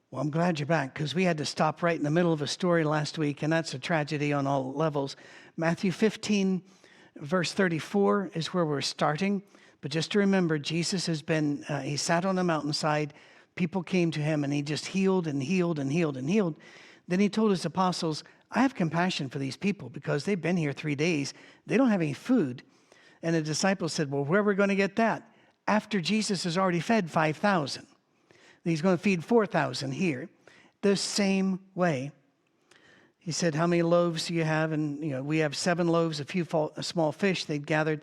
Well, I'm glad you're back because we had to stop right in the middle of a story last week, and that's a tragedy on all levels. Matthew 15, verse 34 is where we're starting. But just to remember, Jesus has been, he sat on a mountainside. People came to him, and he just healed and healed and healed and healed. Then he told his apostles, I have compassion for these people because they've been here 3 days. They don't have any food. And the disciples said, well, where are we going to get that? After Jesus has already fed 5,000. He's going to feed 4,000 here. The same way. He said, how many loaves do you have? And, we have 7 loaves, a few small fish they'd gathered.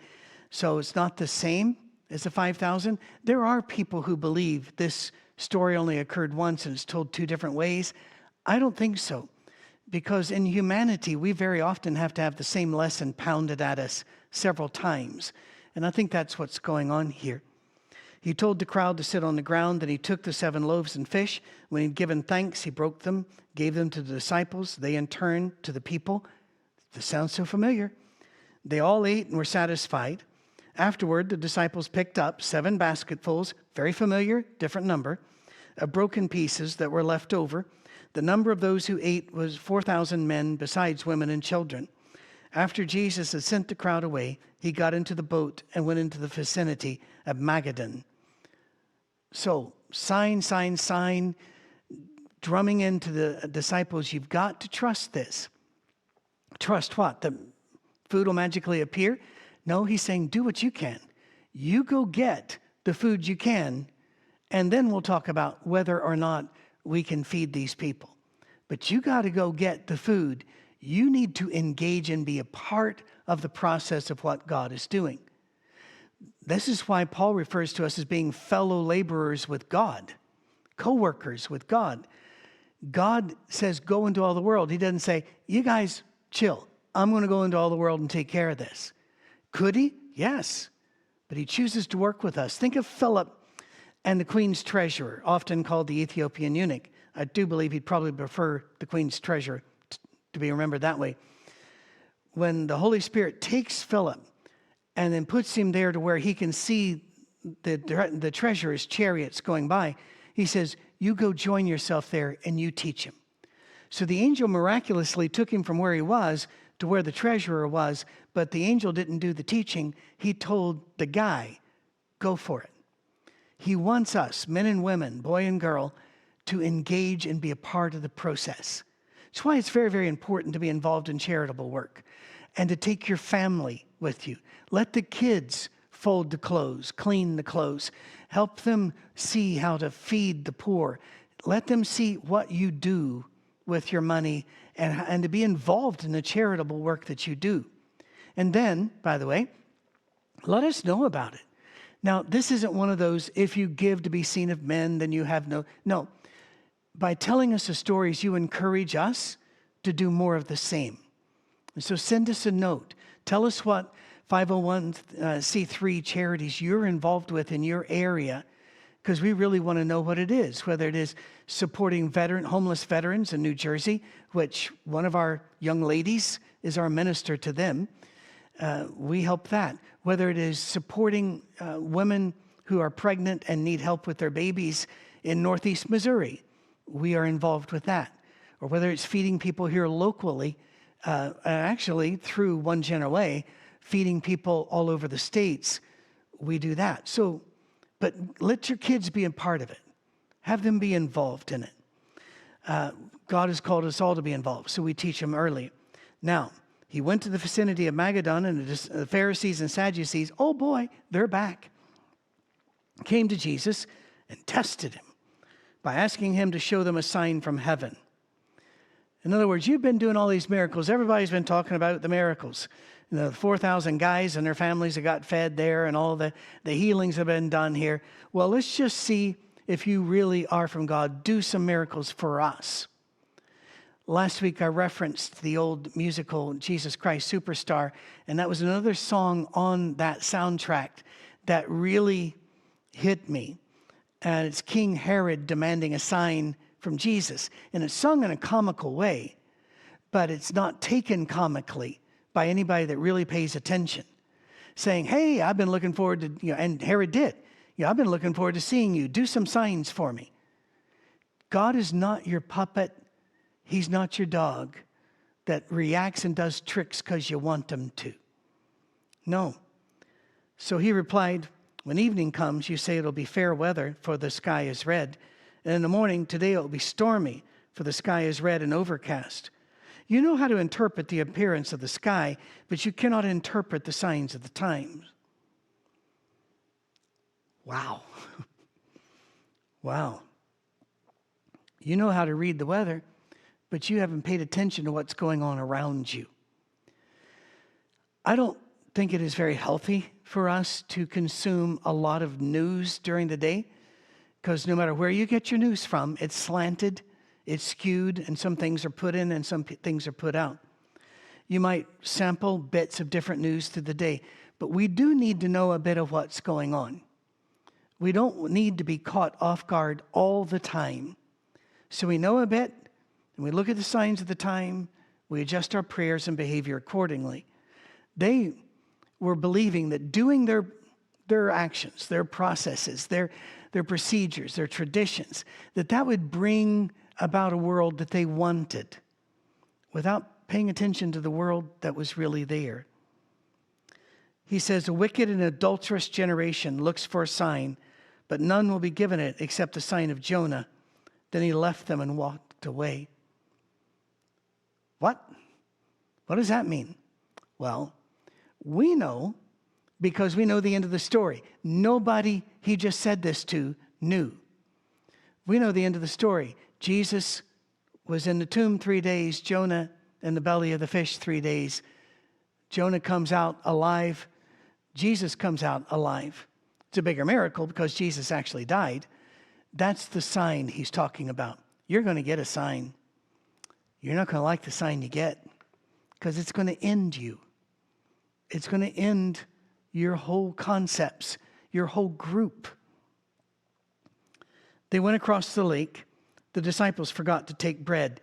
So it's not the same as the 5,000. There are people who believe this story only occurred once and it's told 2 different ways. I don't think so. Because in humanity, we very often have to have the same lesson pounded at us several times. And I think that's what's going on here. He told the crowd to sit on the ground, and he took the 7 loaves and fish. When he'd given thanks, he broke them, gave them to the disciples. They in turn to the people. This sounds so familiar. They all ate and were satisfied. Afterward, the disciples picked up 7 basketfuls, very familiar, different number, of broken pieces that were left over. The number of those who ate was 4,000 men, besides women and children. After Jesus had sent the crowd away, he got into the boat and went into the vicinity of Magadan. So, sign, drumming into the disciples, you've got to trust this. Trust what? The food will magically appear? No, he's saying, do what you can. You go get the food you can, and then we'll talk about whether or not we can feed these people. But you got to go get the food. You need to engage and be a part of the process of what God is doing. This is why Paul refers to us as being fellow laborers with God, co-workers with God. God says, go into all the world. He doesn't say, you guys chill. I'm going to go into all the world and take care of this. Could he? Yes. But he chooses to work with us. Think of Philip and the queen's treasurer, often called the Ethiopian eunuch. I do believe he'd probably prefer the queen's treasurer to be remembered that way. When the Holy Spirit takes Philip and then puts him there to where he can see the treasurer's chariots going by, he says, you go join yourself there and you teach him. So the angel miraculously took him from where he was to where the treasurer was, but the angel didn't do the teaching. He told the guy, go for it. He wants us, men and women, boy and girl, to engage and be a part of the process. That's why it's very, very important to be involved in charitable work and to take your family with you. Let the kids fold the clothes, clean the clothes. Help them see how to feed the poor. Let them see what you do with your money and to be involved in the charitable work that you do. And then, by the way, let us know about it. Now, this isn't one of those, if you give to be seen of men, then you have no. No. By telling us the stories, you encourage us to do more of the same. And so send us a note. Tell us what 501c3 charities you're involved with in your area, because we really want to know what it is, whether it is supporting homeless veterans in New Jersey, which one of our young ladies is our minister to them. We help that. Whether it is supporting women who are pregnant and need help with their babies in Northeast Missouri, we are involved with that. Or whether it's feeding people here locally, actually through One General Way, feeding people all over the states, we do that. So, but let your kids be a part of it. Have them be involved in it. God has called us all to be involved, so we teach them early. Now, he went to the vicinity of Magadan, and the Pharisees and Sadducees, oh boy, they're back, came to Jesus and tested him by asking him to show them a sign from heaven. In other words, you've been doing all these miracles. Everybody's been talking about the miracles. The 4,000 guys and their families that got fed there and all the healings have been done here. Well, let's just see if you really are from God. Do some miracles for us. Last week I referenced the old musical Jesus Christ Superstar, and that was another song on that soundtrack that really hit me. And it's King Herod demanding a sign from Jesus. And it's sung in a comical way, but it's not taken comically by anybody that really pays attention. Saying, hey, I've been looking forward to, and Herod did. I've been looking forward to seeing you. Do some signs for me. God is not your puppet. He's not your dog that reacts and does tricks because you want him to. No. So he replied, when evening comes, you say it'll be fair weather, for the sky is red. And in the morning, today it will be stormy, for the sky is red and overcast. You know how to interpret the appearance of the sky, but you cannot interpret the signs of the times. Wow. Wow. You know how to read the weather, but you haven't paid attention to what's going on around you. I don't think it is very healthy for us to consume a lot of news during the day, because no matter where you get your news from, it's slanted, it's skewed, and some things are put in and some things are put out. You might sample bits of different news through the day, but we do need to know a bit of what's going on. We don't need to be caught off guard all the time. So we know a bit, and we look at the signs of the time, we adjust our prayers and behavior accordingly. They were believing that doing their actions, their processes, their procedures, their traditions, that would bring about a world that they wanted without paying attention to the world that was really there. He says, a wicked and adulterous generation looks for a sign, but none will be given it except the sign of Jonah. Then he left them and walked away. What? What does that mean? Well, we know because we know the end of the story. Nobody he just said this to knew. We know the end of the story. Jesus was in the tomb 3 days, Jonah in the belly of the fish 3 days. Jonah comes out alive. Jesus comes out alive. It's a bigger miracle because Jesus actually died. That's the sign he's talking about. You're going to get a sign. You're not going to like the sign you get because it's going to end you. It's going to end your whole concepts, your whole group. They went across the lake. The disciples forgot to take bread.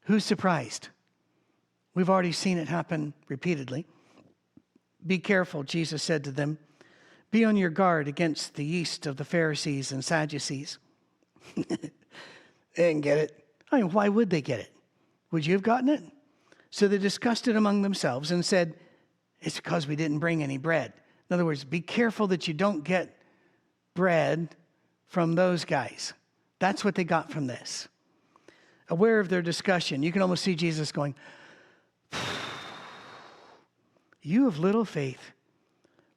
Who's surprised? We've already seen it happen repeatedly. Be careful, Jesus said to them. Be on your guard against the yeast of the Pharisees and Sadducees. They didn't get it. I mean, why would they get it? Would you have gotten it? So they discussed it among themselves and said, it's because we didn't bring any bread. In other words, be careful that you don't get bread from those guys. That's what they got from this. Aware of their discussion, you can almost see Jesus going, you have little faith.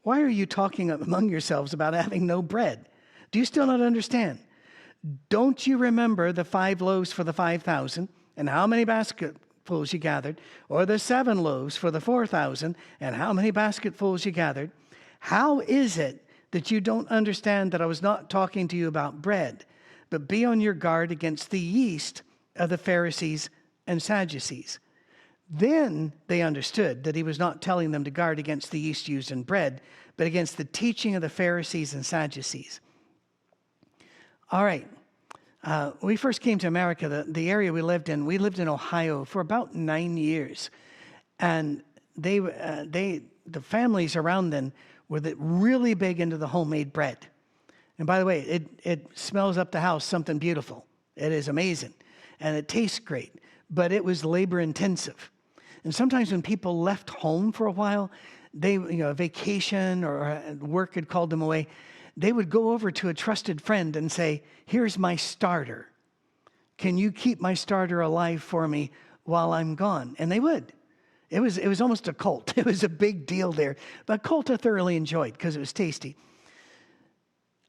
Why are you talking among yourselves about having no bread? Do you still not understand? Don't you remember the 5 loaves for the 5,000 and how many basketfuls you gathered? Or the 7 loaves for the 4,000 and how many basketfuls you gathered? How is it that you don't understand that I was not talking to you about bread, but be on your guard against the yeast of the Pharisees and Sadducees? Then they understood that he was not telling them to guard against the yeast used in bread, but against the teaching of the Pharisees and Sadducees. All right. We first came to America, the area we lived in Ohio for about 9 years. And the families around then were really big into the homemade bread. And by the way, it smells up the house something beautiful. It is amazing. And it tastes great. But it was labor intensive. And sometimes when people left home for a while, vacation or work had called them away, they would go over to a trusted friend and say, here's my starter. Can you keep my starter alive for me while I'm gone? And they would. It was almost a cult. It was a big deal there. But cult I thoroughly enjoyed because it was tasty.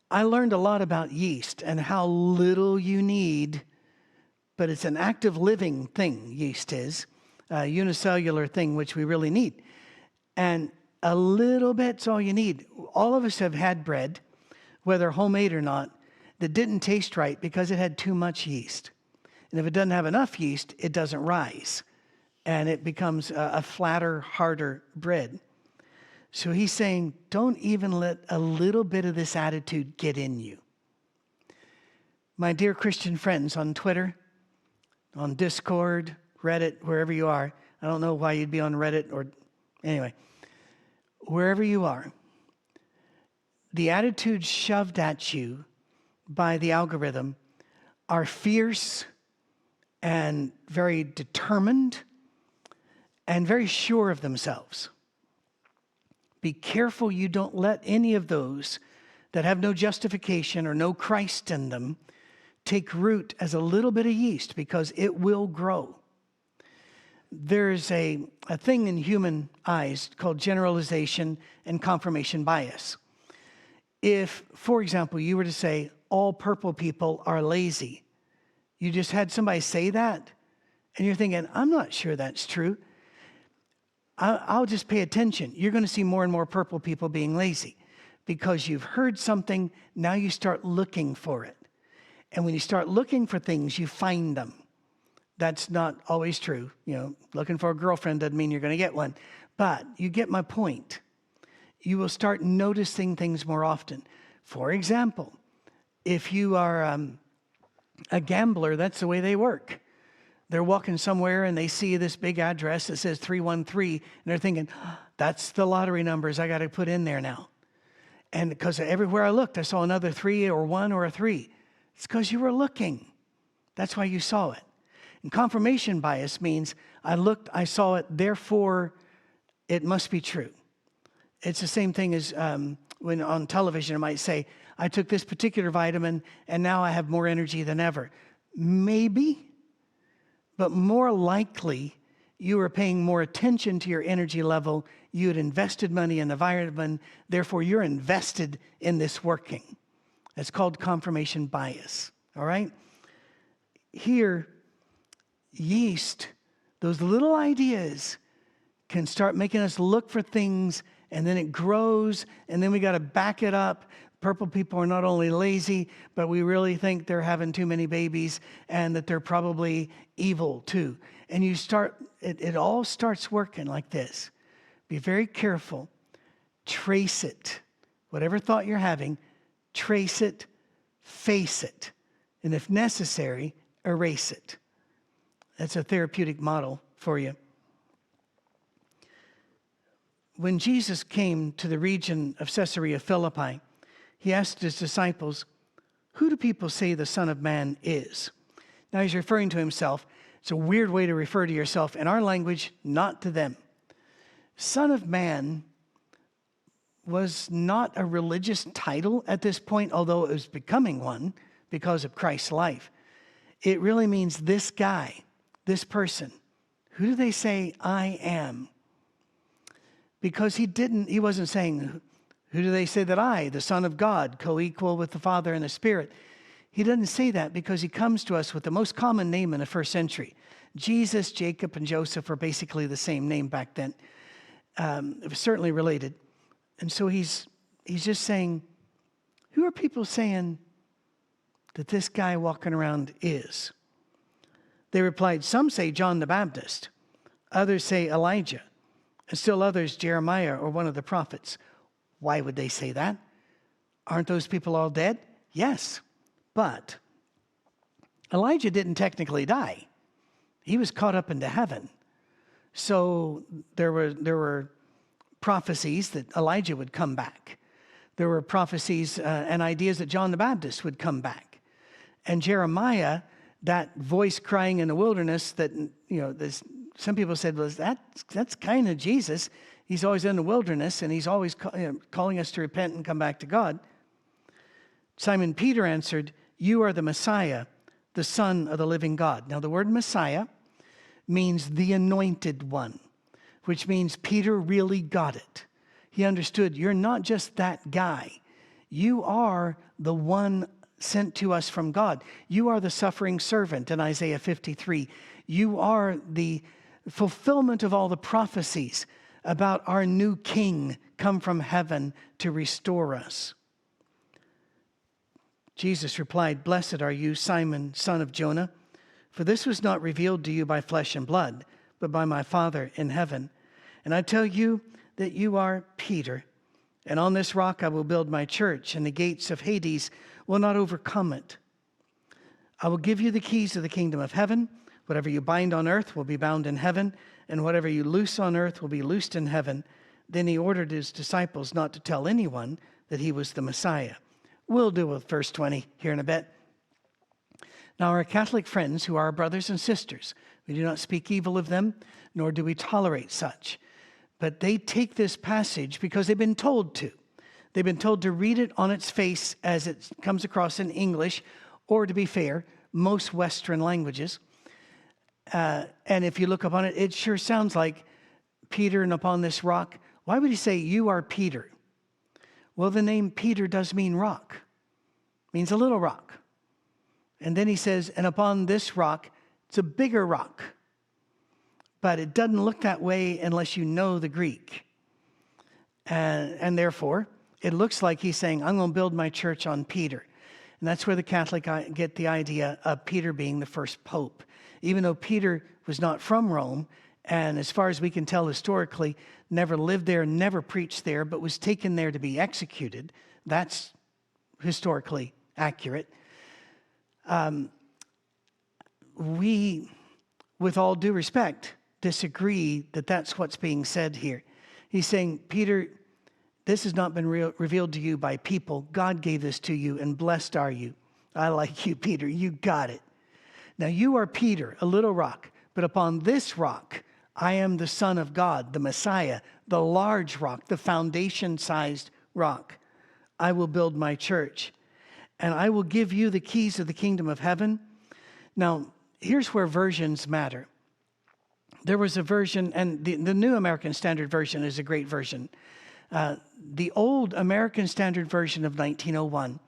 I learned a lot about yeast and how little you need, but it's an active living thing, yeast is. A unicellular thing which we really need. And a little bit's all you need. All of us have had bread, whether homemade or not, that didn't taste right because it had too much yeast. And if it doesn't have enough yeast, it doesn't rise. And it becomes a flatter, harder bread. So he's saying, don't even let a little bit of this attitude get in you. My dear Christian friends on Twitter, on Discord, Reddit, wherever you are. I don't know why you'd be on Reddit or anyway. Wherever you are, the attitude shoved at you by the algorithm are fierce and very determined and very sure of themselves. Be careful you don't let any of those that have no justification or no Christ in them take root as a little bit of yeast, because it will grow. There's a thing in human eyes called generalization and confirmation bias. If, for example, you were to say, all purple people are lazy, you just had somebody say that, and you're thinking, I'm not sure that's true. I'll just pay attention. You're going to see more and more purple people being lazy because you've heard something. Now you start looking for it. And when you start looking for things, you find them. That's not always true. Looking for a girlfriend doesn't mean you're going to get one. But you get my point. You will start noticing things more often. For example, if you are a gambler, that's the way they work. They're walking somewhere and they see this big address that says 313, and they're thinking, that's the lottery numbers I got to put in there now. And because everywhere I looked, I saw another 3 or 1 or a 3. It's because you were looking. That's why you saw it. And confirmation bias means I looked, I saw it, therefore it must be true. It's the same thing as when on television it might say, I took this particular vitamin and now I have more energy than ever. Maybe, but more likely you were paying more attention to your energy level. You had invested money in the vitamin, therefore you're invested in this working. It's called confirmation bias, all right? Here, yeast, those little ideas can start making us look for things, and then it grows, and then we got to back it up. Purple people are not only lazy, but we really think they're having too many babies and that they're probably evil too. And you start, it all starts working like this. Be very careful. Trace it. Whatever thought you're having, trace it, face it, and if necessary, erase it. That's a therapeutic model for you. When Jesus came to the region of Caesarea Philippi, he asked his disciples, who do people say the Son of Man is? Now he's referring to himself. It's a weird way to refer to yourself. In our language, not to them. Son of Man was not a religious title at this point, although it was becoming one because of Christ's life. It really means this guy, this person. Who do they say I am? Because he wasn't saying, who do they say that I, the Son of God, co-equal with the Father and the Spirit? He doesn't say that because he comes to us with the most common name in the first century. Jesus, Jacob, and Joseph were basically the same name back then. It was certainly related. And so he's just saying, who are people saying that this guy walking around is? They replied, some say John the Baptist, others say Elijah, and still others Jeremiah or one of the prophets. Why would they say that? Aren't those people all dead? Yes, but Elijah didn't technically die. He was caught up into heaven. So there were prophecies that Elijah would come back. There were prophecies and ideas that John the Baptist would come back. And Jeremiah, that voice crying in the wilderness that, some people said, well, that's kind of Jesus. He's always in the wilderness and he's always calling us to repent and come back to God. Simon Peter answered, you are the Messiah, the Son of the living God. Now the word Messiah means the anointed one, which means Peter really got it. He understood you're not just that guy. You are the one sent to us from God. You are the suffering servant in Isaiah 53. You are the fulfillment of all the prophecies about our new king come from heaven to restore us. Jesus replied, blessed are you, Simon, son of Jonah, for this was not revealed to you by flesh and blood, but by my Father in heaven. And I tell you that you are Peter, and on this rock I will build my church, and the gates of Hades will not overcome it. I will give you the keys of the kingdom of heaven. Whatever you bind on earth will be bound in heaven, and whatever you loose on earth will be loosed in heaven. Then he ordered his disciples not to tell anyone that he was the Messiah. We'll deal with verse 20 here in a bit. Now, our Catholic friends, who are our brothers and sisters, we do not speak evil of them, nor do we tolerate such. But they take this passage because they've been told to. They've been told to read it on its face as it comes across in English, or to be fair, most Western languages. And if you look upon it, it sure sounds like Peter and upon this rock. Why would he say, you are Peter? Well, the name Peter does mean rock. It means a little rock. And then he says, and upon this rock, it's a bigger rock. But it doesn't look that way unless you know the Greek. And therefore, it looks like he's saying, I'm going to build my church on Peter. And that's where the Catholic get the idea of Peter being the first pope. Even though Peter was not from Rome, and as far as we can tell historically, never lived there, never preached there, but was taken there to be executed. That's historically accurate. We, with all due respect, disagree that that's what's being said here. He's saying, Peter, this has not been revealed to you by people. God gave this to you, and blessed are you. I like you, Peter. You got it. Now you are Peter, a little rock, but upon this rock, I am the Son of God, the Messiah, the large rock, the foundation-sized rock. I will build my church, and I will give you the keys of the kingdom of heaven. Now, here's where versions matter. There was a version, and the New American Standard Version is a great version. The old American Standard Version of 1901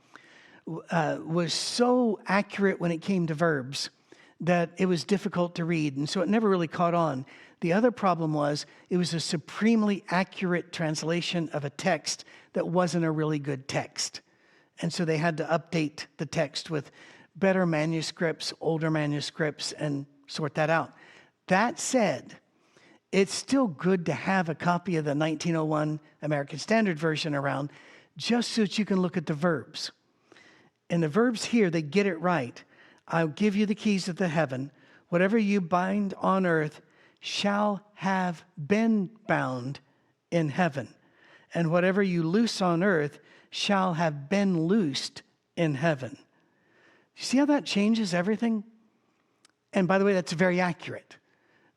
was so accurate when it came to verbs that it was difficult to read, and so it never really caught on. The other problem was it was a supremely accurate translation of a text that wasn't a really good text. And so they had to update the text with better manuscripts, older manuscripts, and sort that out. That said, it's still good to have a copy of the 1901 American Standard Version around just so that you can look at the verbs. And the verbs here, they get it right. I'll give you the keys of the heaven. Whatever you bind on earth shall have been bound in heaven. And whatever you loose on earth shall have been loosed in heaven. You see how that changes everything? And by the way, that's very accurate.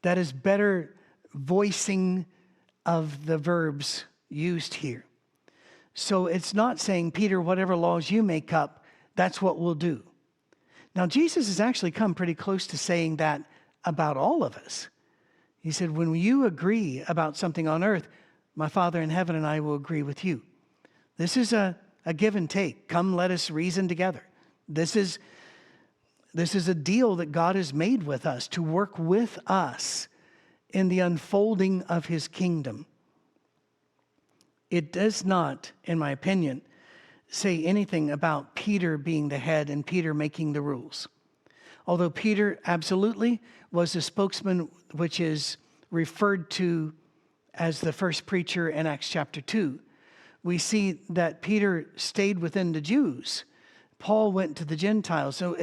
That is better voicing of the verbs used here. So it's not saying, Peter, whatever laws you make up, that's what we'll do. Now, Jesus has actually come pretty close to saying that about all of us. He said, when you agree about something on earth, my Father in heaven and I will agree with you. This is a give and take. Come, let us reason together. This is a deal that God has made with us to work with us in the unfolding of his kingdom. It does not, in my opinion, say anything about Peter being the head and Peter making the rules. Although Peter absolutely was a spokesman, which is referred to as the first preacher in Acts chapter 2, we see that Peter stayed within the Jews. Paul went to the Gentiles. So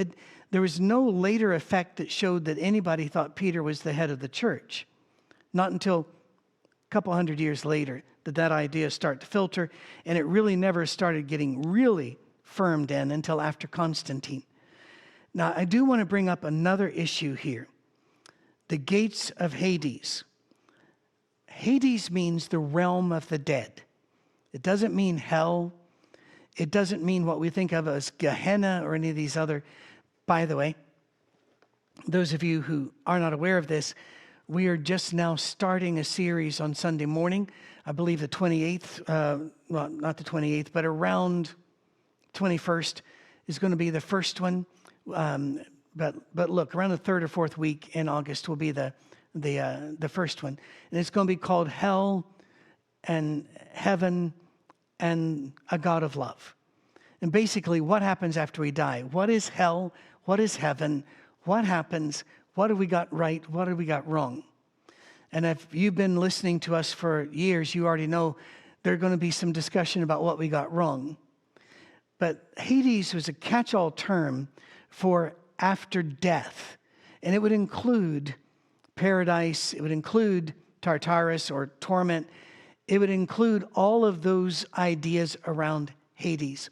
there was no later effect that showed that anybody thought Peter was the head of the church. Not until a couple hundred years later did that idea start to filter, and it really never started getting really firmed in until after Constantine. Now, I do want to bring up another issue here. The gates of Hades. Hades means the realm of the dead. It doesn't mean hell. It doesn't mean what we think of as Gehenna or any of these other. By the way, those of you who are not aware of this, we are just now starting a series on Sunday morning. I believe the 28th, well, not the 28th, but around 21st is going to be the first one. But look, around the third or fourth week in August will be the first one. And it's going to be called Hell and Heaven and a God of Love. And basically, what happens after we die? What is hell? What is heaven? What happens? What have we got right? What have we got wrong? And if you've been listening to us for years, you already know there's going to be some discussion about what we got wrong. But Hades was a catch-all term for after death. And it would include paradise. It would include Tartarus or torment. It would include all of those ideas around Hades.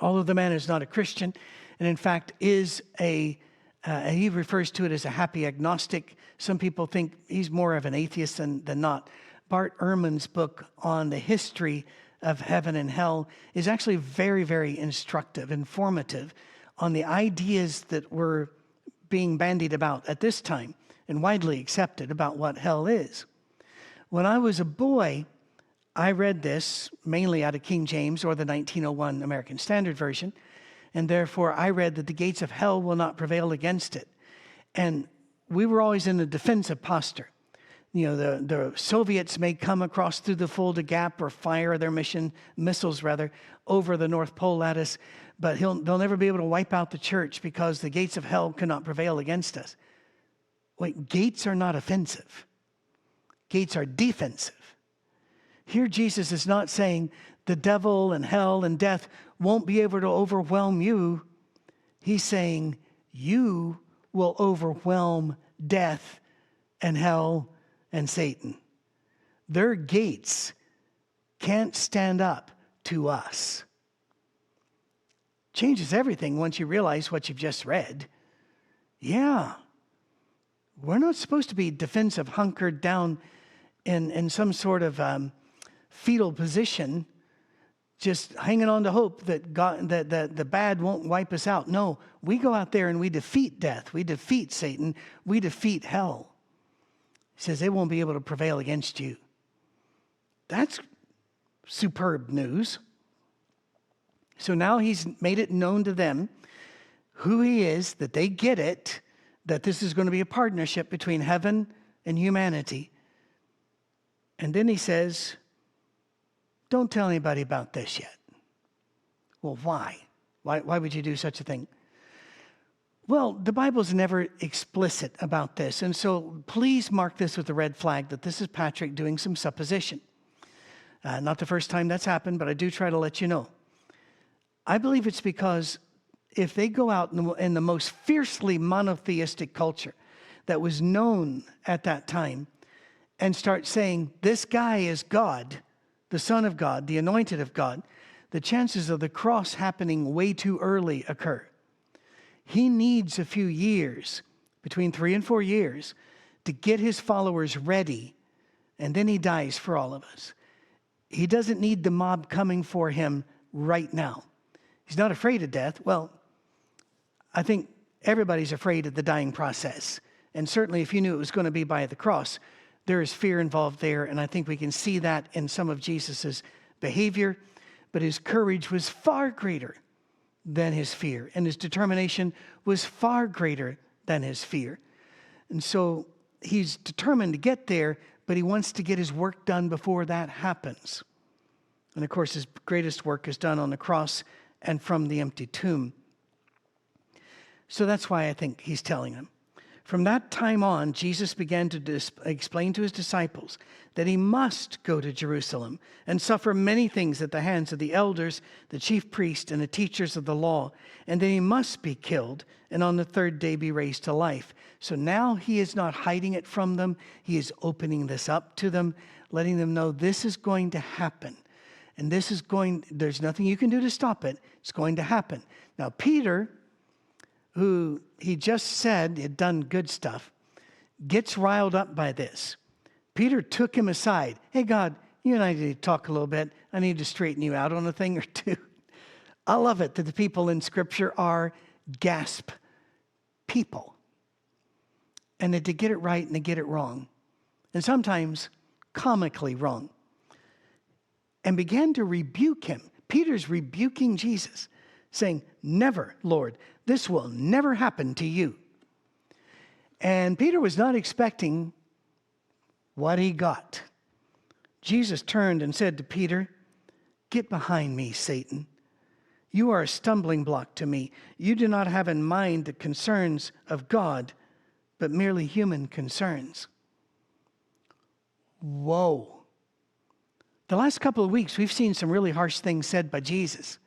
Although the man is not a Christian, and in fact is he refers to it as a happy agnostic. Some people think he's more of an atheist than not. Bart Ehrman's book on the history of heaven and hell is actually very, very instructive, informative on the ideas that were being bandied about at this time and widely accepted about what hell is. When I was a boy, I read this mainly out of King James or the 1901 American Standard Version, and therefore I read that the gates of hell will not prevail against it. And we were always in a defensive posture. You know, the Soviets may come across through the Fulda Gap or fire their missiles over the North Pole at us, but they'll never be able to wipe out the church because the gates of hell cannot prevail against us. Wait, gates are not offensive. Gates are defensive. Here Jesus is not saying the devil and hell and death won't be able to overwhelm you. He's saying you will overwhelm death and hell and Satan. Their gates can't stand up to us. Changes everything once you realize what you've just read. Yeah. We're not supposed to be defensive, hunkered down in some sort of fetal position, just hanging on to hope that that the bad won't wipe us out. No, we go out there and we defeat death. We defeat Satan. We defeat hell. He says they won't be able to prevail against you. That's superb news. So now he's made it known to them who he is, that they get it, that this is going to be a partnership between heaven and humanity. And then he says, don't tell anybody about this yet. Well, why? Why would you do such a thing? Well, the Bible's never explicit about this. And so please mark this with a red flag that this is Patrick doing some supposition. Not the first time that's happened, but I do try to let you know. I believe it's because if they go out in the most fiercely monotheistic culture that was known at that time and start saying, this guy is God, the Son of God, the anointed of God, the chances of the cross happening way too early occur. He needs a few years, between 3 and 4 years, to get his followers ready, and then he dies for all of us. He doesn't need the mob coming for him right now. He's not afraid of death. Well, I think everybody's afraid of the dying process. And certainly if you knew it was going to be by the cross, there is fear involved there. And I think we can see that in some of Jesus's behavior. But his courage was far greater than his fear. And his determination was far greater than his fear. And so he's determined to get there, but he wants to get his work done before that happens. And of course, his greatest work is done on the cross and from the empty tomb. So that's why I think he's telling them. From that time on, Jesus began to explain to his disciples that he must go to Jerusalem and suffer many things at the hands of the elders, the chief priests, and the teachers of the law, and that he must be killed and on the third day be raised to life. So now he is not hiding it from them. He is opening this up to them, letting them know this is going to happen. And there's nothing you can do to stop it. It's going to happen. Now, Peter, who he just said had done good stuff, gets riled up by this. Peter took him aside. Hey, God, you and I need to talk a little bit. I need to straighten you out on a thing or two. I love it that the people in Scripture are gasp people. And that they get it right and they get it wrong. And sometimes comically wrong. And began to rebuke him. Peter's rebuking Jesus, saying, never, Lord, this will never happen to you. And Peter was not expecting what he got. Jesus turned and said to Peter, get behind me, Satan. You are a stumbling block to me. You do not have in mind the concerns of God, but merely human concerns. Whoa. The last couple of weeks, we've seen some really harsh things said by Jesus.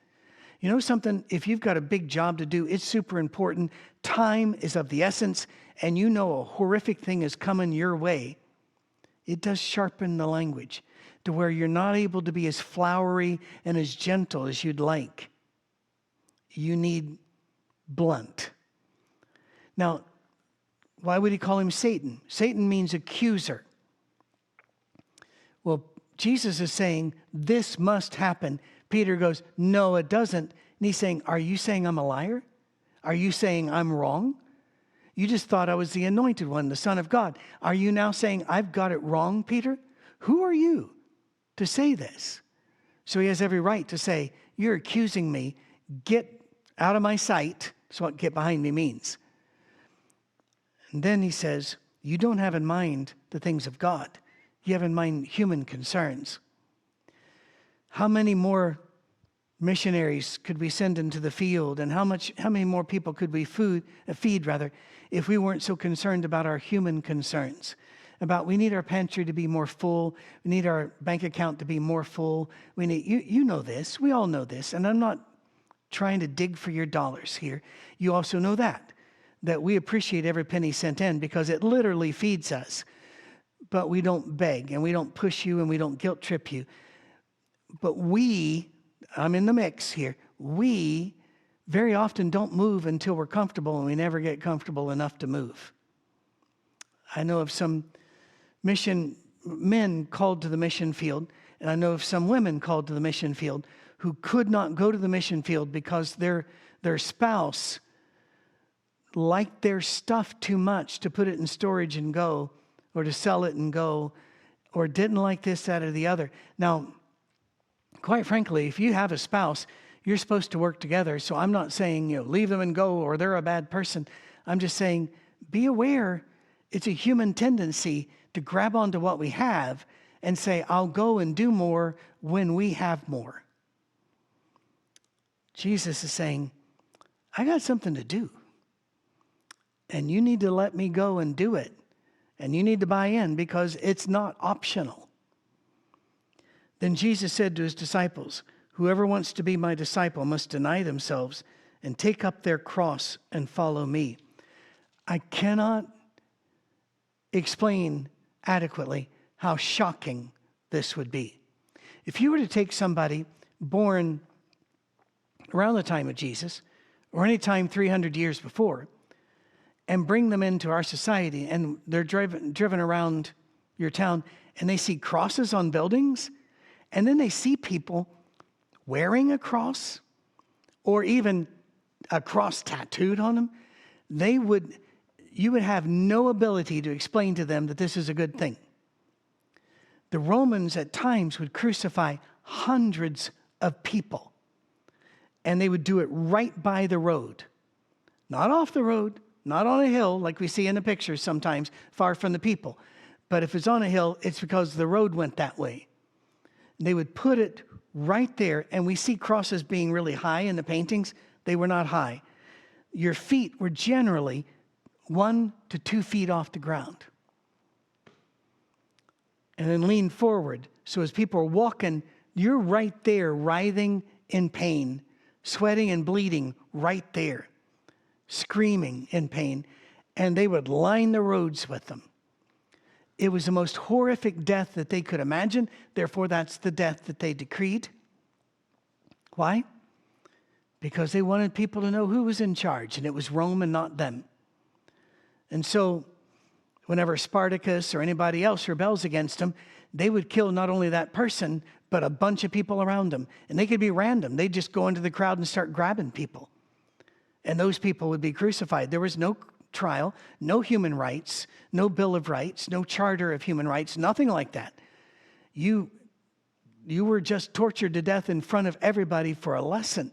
You know something? If you've got a big job to do, it's super important. Time is of the essence, and you know a horrific thing is coming your way. It does sharpen the language to where you're not able to be as flowery and as gentle as you'd like. you need blunt. Now, why would he call him Satan? Satan means accuser. Well, Jesus is saying, this must happen. Peter goes, no, it doesn't. And he's saying, are you saying I'm a liar? Are you saying I'm wrong? You just thought I was the anointed one, the Son of God. Are you now saying I've got it wrong, Peter? Who are you to say this? So he has every right to say, you're accusing me. Get out of my sight. That's what get behind me means. And then he says, you don't have in mind the things of God. You have in mind human concerns. How many more missionaries could we send into the field, and how many more people could we feed if we weren't so concerned about our human concerns? About we need our pantry to be more full, we need our bank account to be more full. We need you know this, we all know this, and I'm not trying to dig for your dollars here. You also know that we appreciate every penny sent in because it literally feeds us. But we don't beg, and we don't push you, and we don't guilt trip you. But I'm in the mix here, we very often don't move until we're comfortable, and we never get comfortable enough to move. I know of some mission men called to the mission field, and I know of some women called to the mission field who could not go to the mission field because their spouse liked their stuff too much to put it in storage and go, or to sell it and go, or didn't like this, that, or the other. Now, quite frankly, if you have a spouse, you're supposed to work together. So I'm not saying, leave them and go or they're a bad person. I'm just saying, be aware it's a human tendency to grab onto what we have and say, I'll go and do more when we have more. Jesus is saying, I got something to do. And you need to let me go and do it. And you need to buy in because it's not optional. Then Jesus said to his disciples, whoever wants to be my disciple must deny themselves and take up their cross and follow me. I cannot explain adequately how shocking this would be. If you were to take somebody born around the time of Jesus or any time 300 years before and bring them into our society, and they're driven around your town, and they see crosses on buildings, and then they see people wearing a cross or even a cross tattooed on them, you would have no ability to explain to them that this is a good thing. The Romans at times would crucify hundreds of people, and they would do it right by the road. Not off the road, not on a hill like we see in the pictures sometimes, far from the people. But if it's on a hill, it's because the road went that way. They would put it right there, and we see crosses being really high in the paintings. They were not high. Your feet were generally 1 to 2 feet off the ground. And then lean forward. So as people are walking, you're right there, writhing in pain, sweating and bleeding right there, screaming in pain. And they would line the roads with them. It was the most horrific death that they could imagine. Therefore, that's the death that they decreed. Why? Because they wanted people to know who was in charge, and it was Rome and not them. And so, whenever Spartacus or anybody else rebels against them, they would kill not only that person, but a bunch of people around them. And they could be random. They'd just go into the crowd and start grabbing people. And those people would be crucified. There was no trial, no human rights, no Bill of Rights, no Charter of Human Rights, nothing like that. You were just tortured to death in front of everybody for a lesson.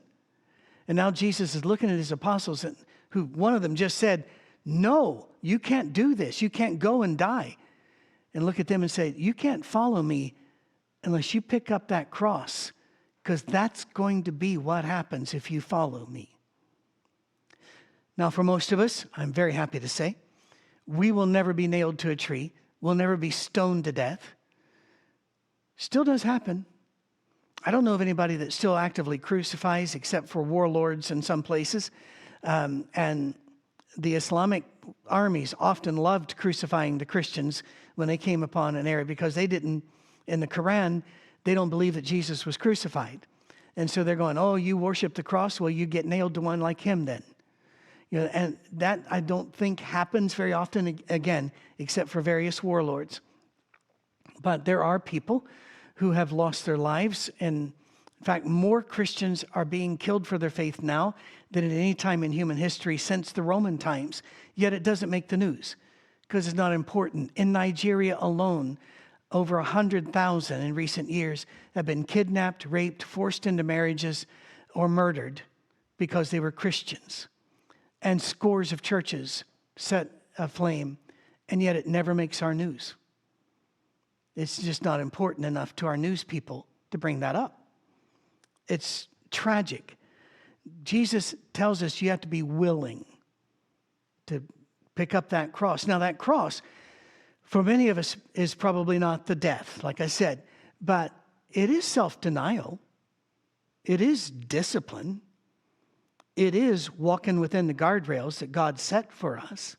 And now Jesus is looking at his apostles, who one of them just said, no, you can't do this. You can't go and die. And look at them and say, you can't follow me unless you pick up that cross, because that's going to be what happens if you follow me. Now, for most of us, I'm very happy to say, we will never be nailed to a tree. We'll never be stoned to death. Still does happen. I don't know of anybody that still actively crucifies except for warlords in some places. And the Islamic armies often loved crucifying the Christians when they came upon an area, because they didn't, in the Quran, they don't believe that Jesus was crucified. And so they're going, oh, you worship the cross? Well, you get nailed to one like him then. And that I don't think happens very often, again, except for various warlords. But there are people who have lost their lives. And in fact, more Christians are being killed for their faith now than at any time in human history since the Roman times. Yet it doesn't make the news because it's not important. In Nigeria alone, over 100,000 in recent years have been kidnapped, raped, forced into marriages, or murdered because they were Christians. And scores of churches set aflame, and yet it never makes our news. It's just not important enough to our news people to bring that up. It's tragic. Jesus tells us you have to be willing to pick up that cross. Now that cross, for many of us, is probably not the death, like I said, but it is self-denial. It is discipline. It is walking within the guardrails that God set for us,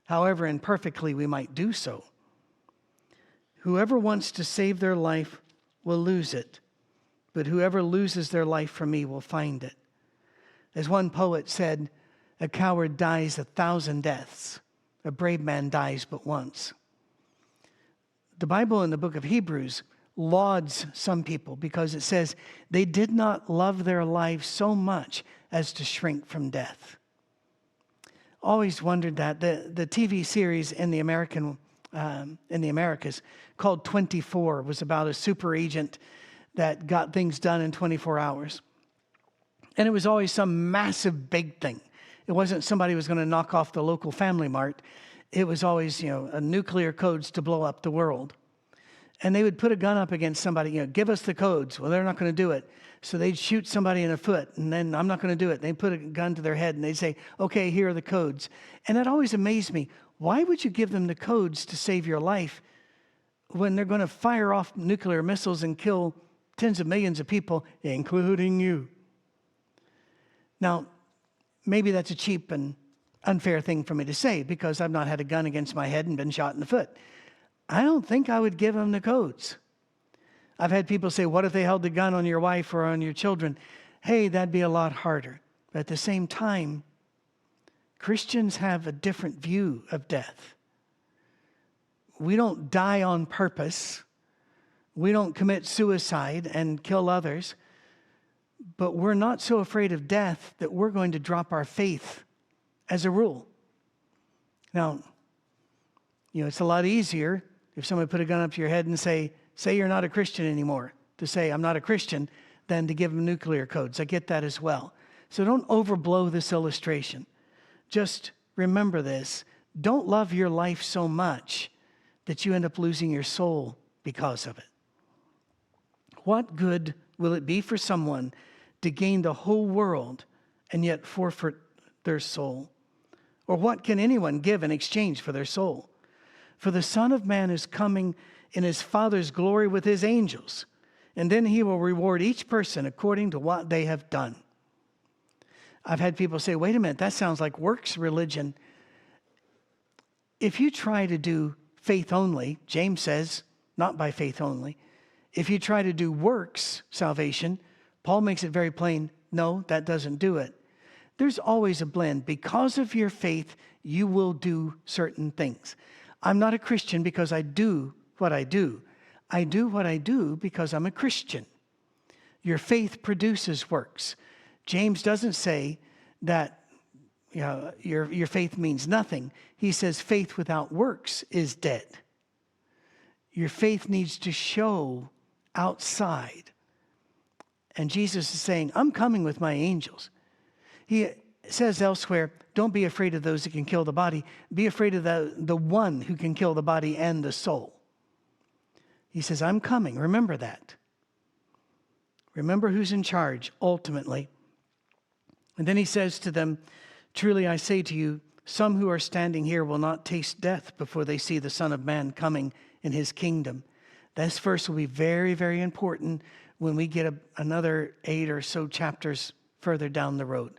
however imperfectly we might do so. Whoever wants to save their life will lose it, but whoever loses their life for me will find it. As one poet said, a coward dies 1,000 deaths. A brave man dies but once. The Bible in the book of Hebrews lauds some people because it says they did not love their lives so much as to shrink from death. Always wondered that. The TV series in the Americas called 24 was about a super agent that got things done in 24 hours. And it was always some massive big thing. It wasn't somebody who was going to knock off the local Family Mart. It was always, a nuclear codes to blow up the world. And they would put a gun up against somebody, give us the codes. Well, they're not going to do it. So they'd shoot somebody in the foot, and then I'm not going to do it. They'd put a gun to their head, and they'd say, okay, here are the codes. And that always amazed me. Why would you give them the codes to save your life when they're going to fire off nuclear missiles and kill tens of millions of people, including you? Now, maybe that's a cheap and unfair thing for me to say because I've not had a gun against my head and been shot in the foot. I don't think I would give them the codes. I've had people say, what if they held the gun on your wife or on your children? Hey, that'd be a lot harder. But at the same time, Christians have a different view of death. We don't die on purpose. We don't commit suicide and kill others. But we're not so afraid of death that we're going to drop our faith as a rule. Now, it's a lot easier if somebody put a gun up to your head and say you're not a Christian anymore, to say I'm not a Christian, than to give them nuclear codes. I get that as well. So don't overblow this illustration. Just remember this. Don't love your life so much that you end up losing your soul because of it. What good will it be for someone to gain the whole world and yet forfeit their soul? Or what can anyone give in exchange for their soul? For the Son of Man is coming in his Father's glory with his angels, and then he will reward each person according to what they have done. I've had people say, wait a minute, that sounds like works religion. If you try to do faith only, James says, not by faith only. If you try to do works salvation, Paul makes it very plain, no, that doesn't do it. There's always a blend. Because of your faith, you will do certain things. I'm not a Christian because I do what I do. I do what I do because I'm a Christian. Your faith produces works. James doesn't say that your faith means nothing. He says faith without works is dead. Your faith needs to show outside. And Jesus is saying, I'm coming with my angels. He says elsewhere, don't be afraid of those that can kill the body. Be afraid of the one who can kill the body and the soul. He says, I'm coming. Remember that. Remember who's in charge ultimately. And then he says to them, truly I say to you, some who are standing here will not taste death before they see the Son of Man coming in his kingdom. This verse will be very, very important when we get another 8 or so chapters further down the road.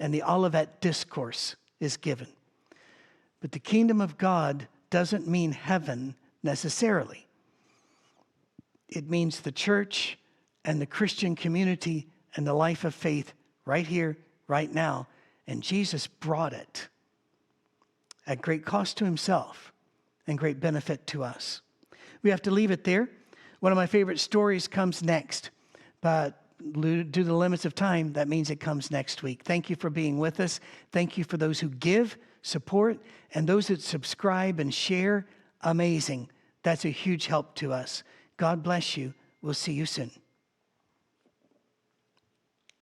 And the Olivet Discourse is given. But the kingdom of God doesn't mean heaven necessarily. It means the church and the Christian community and the life of faith right here, right now. And Jesus brought it at great cost to himself and great benefit to us. We have to leave it there. One of my favorite stories comes next, but due to the limits of time, that means it comes next week. Thank you for being with us. Thank you for those who give, support, and those that subscribe and share. Amazing. That's a huge help to us. God bless you. We'll see you soon.